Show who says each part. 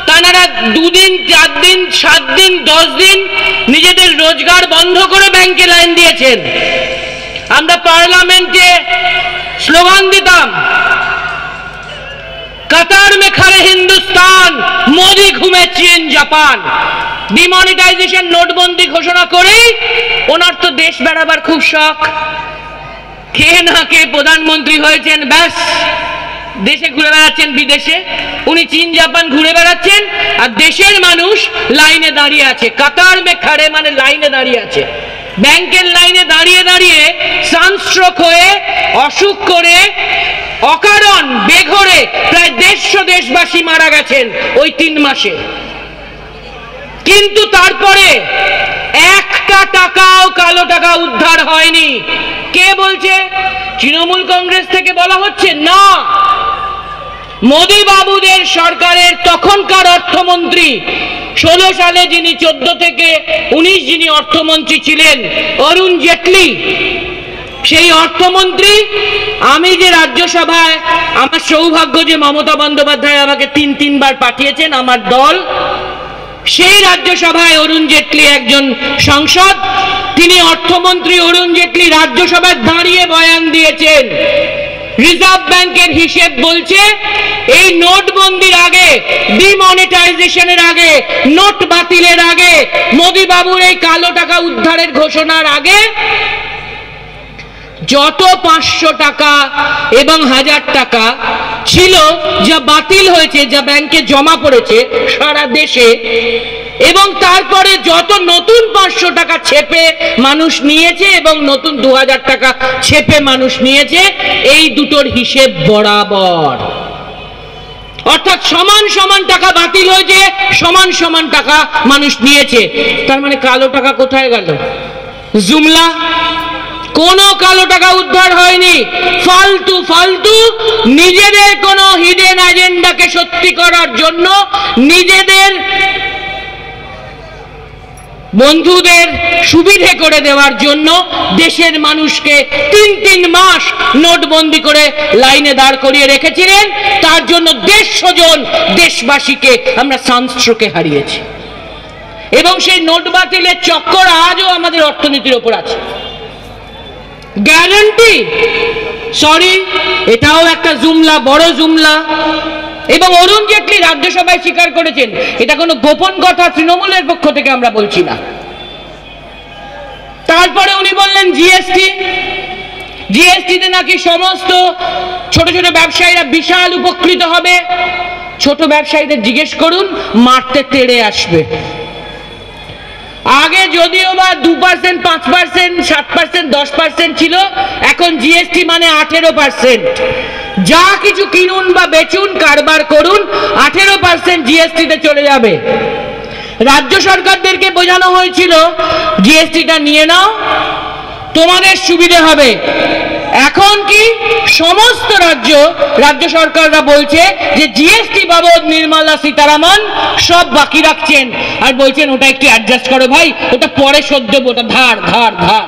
Speaker 1: তারা 2 দিন 4 দিন 7 দিন 10 দিন নিজেদের রোজগার বন্ধ করে ব্যাংকে লাইন দিয়েছেন। আমরা পার্লামেন্টে স্লোগান দিতাম, কাতার মে খড়ে হিন্দুস্তান, মোদি ঘুমে চীন জাপান। ডিমনিটাইজেশন নোটবন্দি ঘোষণা করেই ওনার তো দেশ বেড়াবার খুব শখ, কে না কে প্রধানমন্ত্রী হয়েছেন, ব্যাস দেশে ঘুরে বেড়াচ্ছেন, বিদেশে উনি চীন জাপান ঘুরে বেড়াচ্ছেন, আর দেশের মানুষ লাইনে দাঁড়িয়ে আছে। কাতার মে খড়ে মানে লাইনে দাঁড়িয়ে আছে। ব্যাংকের লাইনে দাঁড়িয়ে দাঁড়িয়ে সানস্ট্রোক হয়ে অসুখ করে অকারণ বেঘরে প্রায় 150 দেশবাসী মারা গেছেন ওই 3 মাসে। কিন্তু তারপরে একটা টাকাও কালো টাকা উদ্ধার হয়নি। কে বলছে? তৃণমূল কংগ্রেস থেকে বলা হচ্ছে না, মোদি বাবুদের সরকারের তখনকার অর্থমন্ত্রী 16 সালে যিনি 14 থেকে 19 যিনি অর্থমন্ত্রী ছিলেন, অরুণ জেটলি, সেই অর্থমন্ত্রী, আমি যে রাজ্যসভায় আমার সৌভাগ্য যে মমতা বন্দ্যোপাধ্যায় আমাকে 3 বার পাঠিয়েছেন আমার দল, সেই রাজ্যসভায় অরুণ জেটলি একজন সাংসদ, তিনি অর্থমন্ত্রী অরুণ জেটলি রাজ্যসভায় দাঁড়িয়ে বয়ান দিয়েছেন। রিজার্ভ ব্যাংকের হিসেব বলছে এই নোটবন্দির আগে, ডিমনিটাইজেশনের আগে, নোট বাতিলের আগে, মোদি বাবুর এই কালো টাকা উদ্ধারের ঘোষণার আগে যত 500 টাকা এবং 1000 টাকা ছিল যা বাতিল হয়েছে, যা ব্যাংকে জমা পড়েছে সারা দেশে, এবং তারপরে যত নতুন 500 টাকা ছেপে মানুষ নিয়েছে এবং নতুন 2000 টাকা ছেপে মানুষ নিয়েছে, এই দুটোর হিসেব বরাবর। অর্থাৎ সমান সমান টাকা বাতিল হয়েছে, সমান সমান টাকা মানুষ নিয়েছে। তার মানে কালো টাকা কোথায় গেল? জুমলা, কোনো কালো টাকা উদ্ধার হয়নি। ফালতু ফালতু নিজেদের কোনো হিডেন এজেন্ডাকে সত্যি করার জন্য, নিজেদের বন্ধুদের সুবিধে করে দেওয়ার জন্য দেশের মানুষকে 3 মাস নোটবন্দি করে লাইনে দাঁড় করিয়ে রেখেছিলেন। তার জন্য 150 জন দেশবাসীকে আমরা সানস্ট্রোকে হারিয়েছি, এবং সেই নোট বাতিলের চক্কর আজও আমাদের অর্থনীতির ওপর আছে। গ্যারান্টি, সরি, এটাও একটা জুমলা, বড় জুমলা। এবং অরুণ জেটলি রাজ্যসভায় স্বীকার করেছেন, এটা কোনো গোপন কথা তৃণমূলের পক্ষ থেকে আমরা বলছি না। তারপরে উনি বললেন জিএসটিতে নাকি সমস্ত ছোট ছোট ব্যবসায়ীরা বিশাল উপকৃত হবে। ছোট ব্যবসায়ীদের জিজ্ঞেস করুন, মারতে তেড়ে আসবে। আগে যদিও বা 2%, 5%, 7%, 10% ছিল, এখন জিএসটি মানে 18%। যা কিছু কিনুন বা বেচুন, কারবার করুন, 18% জিএসটিতে চলে যাবে। রাজ্য সরকারদেরকে বোঝানো হয়েছিল জিএসটিটা নিয়ে নাও, তোমাদের সুবিধে হবে। এখন কি সমস্ত রাজ্য সরকাররা বলছে যে জিএসটি বাবদ নির্মলা সীতারামন সব বাকি রাখছেন, আর বলছেন ওটা একটু অ্যাডজাস্ট করো ভাই, ওটা পরে শোধ দেবো, ওটা ধার ধার ধার।